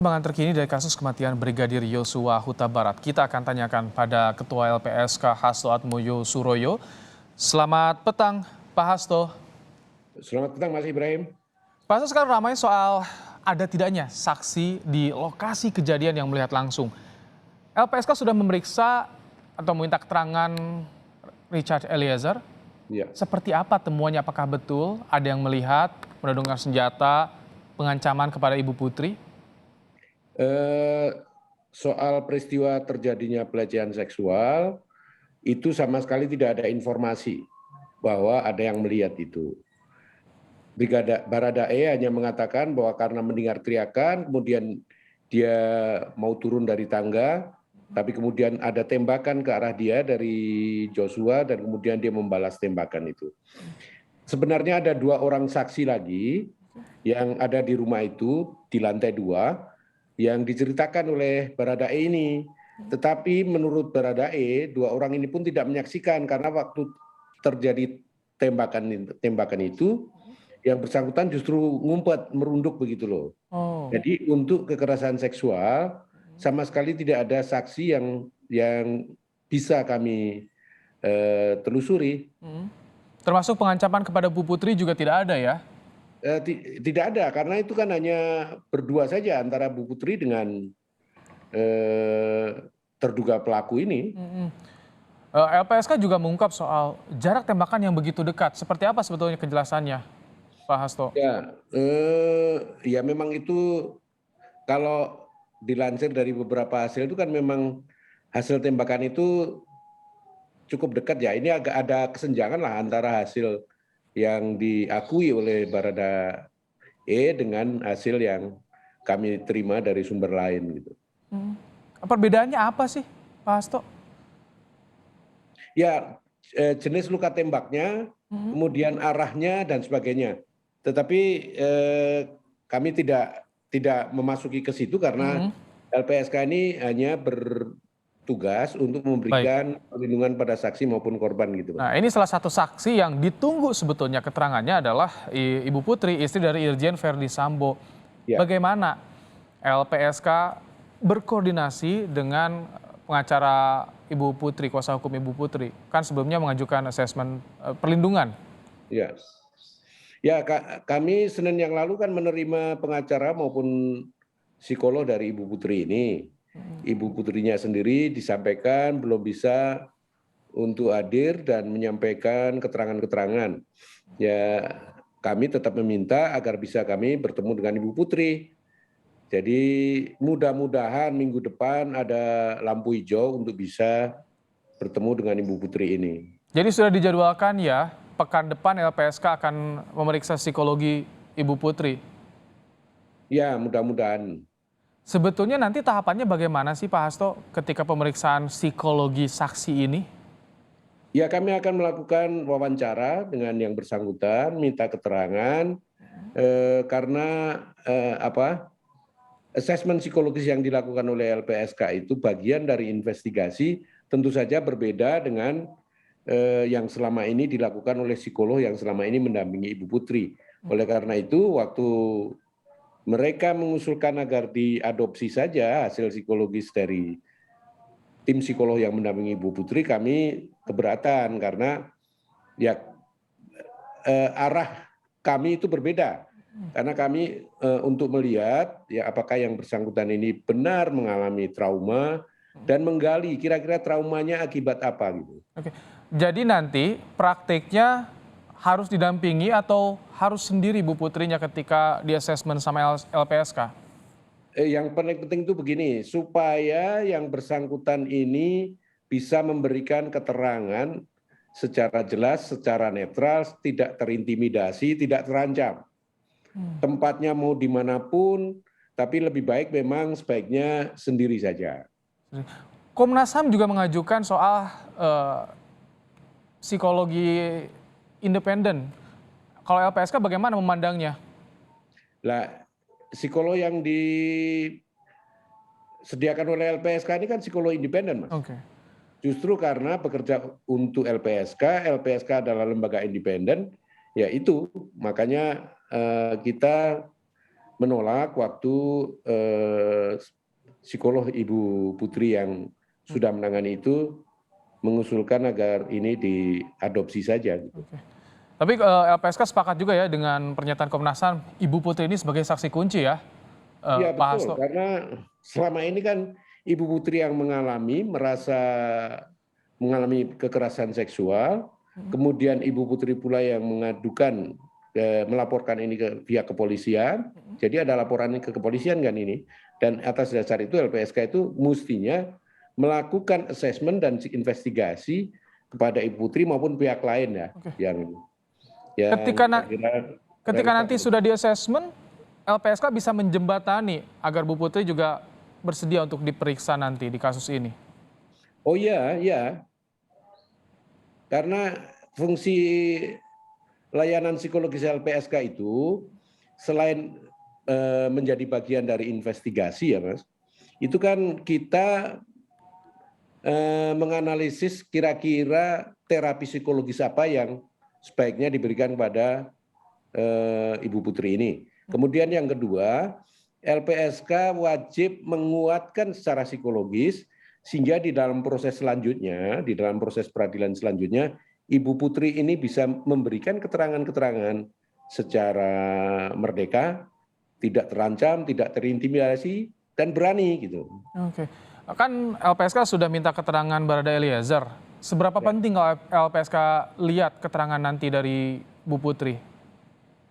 Perkembangan terkini dari kasus kematian Brigadir Yosua Huta Barat, kita akan tanyakan pada Ketua LPSK Hasto Atmojo Suroyo. Selamat petang, Pak Hasto. Selamat petang Mas Ibrahim. Pak Hasto, sekarang ramai soal ada tidaknya saksi di lokasi kejadian yang melihat langsung. LPSK sudah memeriksa atau meminta keterangan Richard Eliezer. Ya. Seperti apa temuannya? Apakah betul ada yang melihat menodongkan senjata, pengancaman kepada Ibu Putri? Soal peristiwa terjadinya pelecehan seksual, itu sama sekali tidak ada informasi bahwa ada yang melihat itu. Baradae hanya mengatakan bahwa karena mendengar teriakan, kemudian dia mau turun dari tangga, tapi kemudian ada tembakan ke arah dia dari Joshua dan kemudian dia membalas tembakan itu. Sebenarnya ada 2 orang saksi lagi yang ada di rumah itu di lantai 2 yang diceritakan oleh Baradae ini. Tetapi menurut Baradae, 2 orang ini pun tidak menyaksikan karena waktu terjadi tembakan itu yang bersangkutan justru ngumpet, merunduk begitu loh. Oh. Jadi untuk kekerasan seksual sama sekali tidak ada saksi yang bisa kami telusuri. Termasuk pengancaman kepada Bu Putri juga tidak ada ya? Tidak ada, karena itu kan hanya berdua saja antara Bu Putri dengan terduga pelaku ini. LPSK juga mengungkap soal jarak tembakan yang begitu dekat. Seperti apa sebetulnya kejelasannya, Pak Hasto? Ya memang itu kalau dilansir dari beberapa hasil itu kan memang hasil tembakan itu cukup dekat ya. Ini agak ada kesenjangan lah antara hasil yang diakui oleh Baradae dengan hasil yang kami terima dari sumber lain gitu. Perbedaannya apa sih, Pak Hasto? Ya, jenis luka tembaknya, kemudian arahnya dan sebagainya. Tetapi kami tidak memasuki ke situ karena LPSK ini hanya bertugas untuk Baik. memberikan perlindungan pada saksi maupun korban gitu, Pak. Nah, ini salah satu saksi yang ditunggu sebetulnya keterangannya adalah Ibu Putri, istri dari Irjen Verdi Sambo. Ya. Bagaimana LPSK berkoordinasi dengan pengacara Ibu Putri, kuasa hukum Ibu Putri? Kan sebelumnya mengajukan asesmen perlindungan. Ya. Ya, kami Senin yang lalu kan menerima pengacara maupun psikolog dari Ibu Putri ini. Ibu Putrinya sendiri disampaikan belum bisa untuk hadir dan menyampaikan keterangan-keterangan. Ya, kami tetap meminta agar bisa kami bertemu dengan Ibu Putri. Jadi mudah-mudahan minggu depan ada lampu hijau untuk bisa bertemu dengan Ibu Putri ini. Jadi sudah dijadwalkan ya, pekan depan LPSK akan memeriksa psikologi Ibu Putri. Ya, mudah-mudahan. Sebetulnya nanti tahapannya bagaimana sih Pak Hasto ketika pemeriksaan psikologi saksi ini? Ya, kami akan melakukan wawancara dengan yang bersangkutan, minta keterangan, karena asesmen psikologis yang dilakukan oleh LPSK itu bagian dari investigasi, tentu saja berbeda dengan yang selama ini dilakukan oleh psikolog yang selama ini mendampingi Ibu Putri. Oleh karena itu, waktu mereka mengusulkan agar diadopsi saja hasil psikologis dari tim psikolog yang mendampingi Ibu Putri, kami keberatan karena ya arah kami itu berbeda. Karena kami untuk melihat ya apakah yang bersangkutan ini benar mengalami trauma dan menggali kira-kira traumanya akibat apa gitu. Oke. Jadi nanti praktiknya harus didampingi atau harus sendiri Bu Putrinya ketika di asesmen sama LPSK? Yang paling penting itu begini, supaya yang bersangkutan ini bisa memberikan keterangan secara jelas, secara netral, tidak terintimidasi, tidak terancam. Tempatnya mau dimanapun, tapi lebih baik memang sebaiknya sendiri saja. Komnas HAM juga mengajukan soal psikologi independen. Kalau LPSK bagaimana memandangnya? Lah, psikolog yang disediakan oleh LPSK ini kan psikolog independen, Mas. Oke. Justru karena bekerja untuk LPSK, LPSK adalah lembaga independen, ya itu makanya kita menolak waktu psikolog Ibu Putri yang sudah menangani itu mengusulkan agar ini diadopsi saja. Oke. Tapi LPSK sepakat juga ya dengan pernyataan Komnas HAM, Ibu Putri ini sebagai saksi kunci ya, Iya Pak betul, Hasto. karena selama ini kan Ibu Putri yang mengalami kekerasan seksual, kemudian Ibu Putri pula yang melaporkan ini ke pihak kepolisian, jadi ada laporan ke kepolisian kan ini, dan atas dasar itu LPSK itu mestinya melakukan asesmen dan investigasi kepada Ibu Putri maupun pihak lain ya, Oke. yang Ketika saya kira ketika relevan. nanti sudah di assessment, LPSK bisa menjembatani agar Bu Putri juga bersedia untuk diperiksa nanti di kasus ini. Oh iya, iya, karena fungsi layanan psikologis LPSK itu selain menjadi bagian dari investigasi ya Mas, itu kan kita menganalisis kira-kira terapi psikologis apa yang sebaiknya diberikan kepada Ibu Putri ini. Kemudian yang kedua, LPSK wajib menguatkan secara psikologis sehingga di dalam proses selanjutnya, di dalam proses peradilan selanjutnya, Ibu Putri ini bisa memberikan keterangan-keterangan secara merdeka, tidak terancam, tidak terintimidasi, dan berani gitu. Oke. Kan LPSK sudah minta keterangan Barada Eliezer. Seberapa Ya. penting kalau LPSK lihat keterangan nanti dari Bu Putri?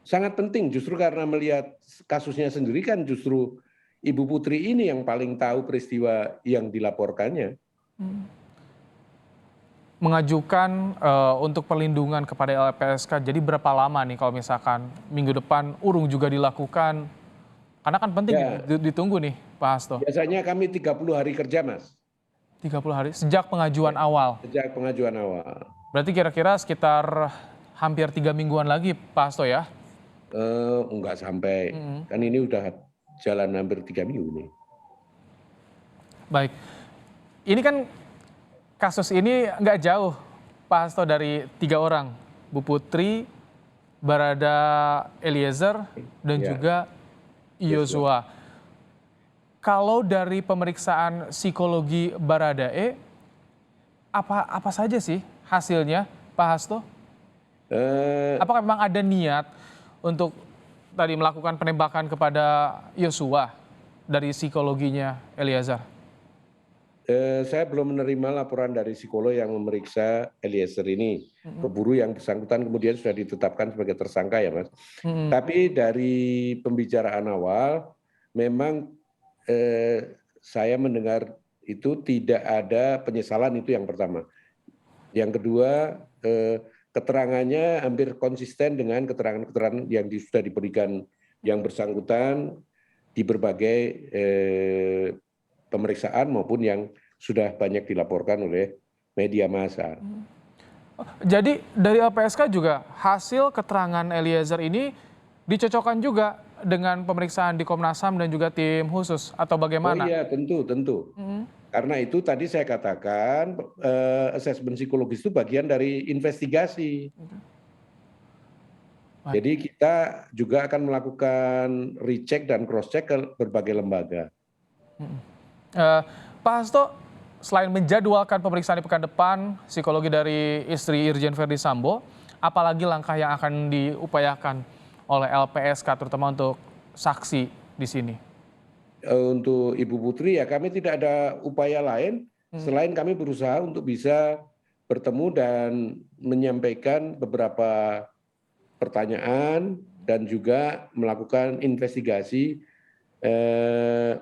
Sangat penting justru karena melihat kasusnya sendiri kan justru Ibu Putri ini yang paling tahu peristiwa yang dilaporkannya. Mengajukan untuk perlindungan kepada LPSK. Jadi berapa lama nih kalau misalkan minggu depan urung juga dilakukan? Karena kan penting nih, Ya, ditunggu nih Pak Hasto. biasanya kami 30 hari kerja, Mas. 30 hari sejak pengajuan Ya, awal. sejak pengajuan awal. Berarti kira-kira sekitar hampir 3 mingguan lagi Pak Hasto ya? Enggak sampai, kan ini udah jalan hampir 3 minggu nih. Baik. Ini kan kasus ini nggak jauh Pak Hasto dari 3 orang. Bu Putri, Barada Eliezer, dan Ya, juga Yosua. Kalau dari pemeriksaan psikologi Baradae, apa saja sih hasilnya Pak Hasto? Eh, Apakah memang ada niat untuk tadi melakukan penembakan kepada Yosua dari psikologinya Eliezer? saya belum menerima laporan dari psikolog yang memeriksa Eliezer ini. Keburu yang bersangkutan kemudian sudah ditetapkan sebagai tersangka ya Mas. Tapi dari pembicaraan awal memang saya mendengar itu tidak ada penyesalan, itu yang pertama. Yang kedua, keterangannya hampir konsisten dengan keterangan-keterangan yang sudah diberikan yang bersangkutan di berbagai pemeriksaan maupun yang sudah banyak dilaporkan oleh media massa. Jadi dari LPSK juga hasil keterangan Eliezer ini dicocokkan juga dengan pemeriksaan di Komnas HAM dan juga tim khusus atau Oh bagaimana? iya, tentu, tentu. Karena itu tadi saya katakan asesmen psikologis itu bagian dari investigasi. Baik. Jadi kita juga akan melakukan recheck dan cross check ke berbagai lembaga. Pak Hasto, selain menjadwalkan pemeriksaan di pekan depan psikologi dari istri Irjen Verdi Sambo, apalagi langkah yang akan diupayakan oleh LPSK terutama untuk saksi di sini? Untuk Ibu Putri ya kami tidak ada upaya lain selain kami berusaha untuk bisa bertemu dan menyampaikan beberapa pertanyaan dan juga melakukan investigasi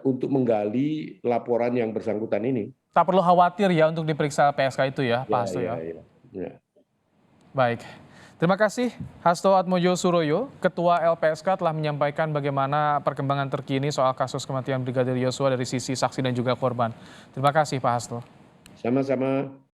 untuk menggali laporan yang bersangkutan ini. Tak perlu khawatir ya untuk diperiksa LPSK itu ya, Pak Ya, Hasto ya, ya. ya. Ya. Baik. Terima kasih Hasto Atmojo Suroyo, Ketua LPSK telah menyampaikan bagaimana perkembangan terkini soal kasus kematian Brigadir Yosua dari sisi saksi dan juga korban. Terima kasih Pak Hasto. Sama-sama.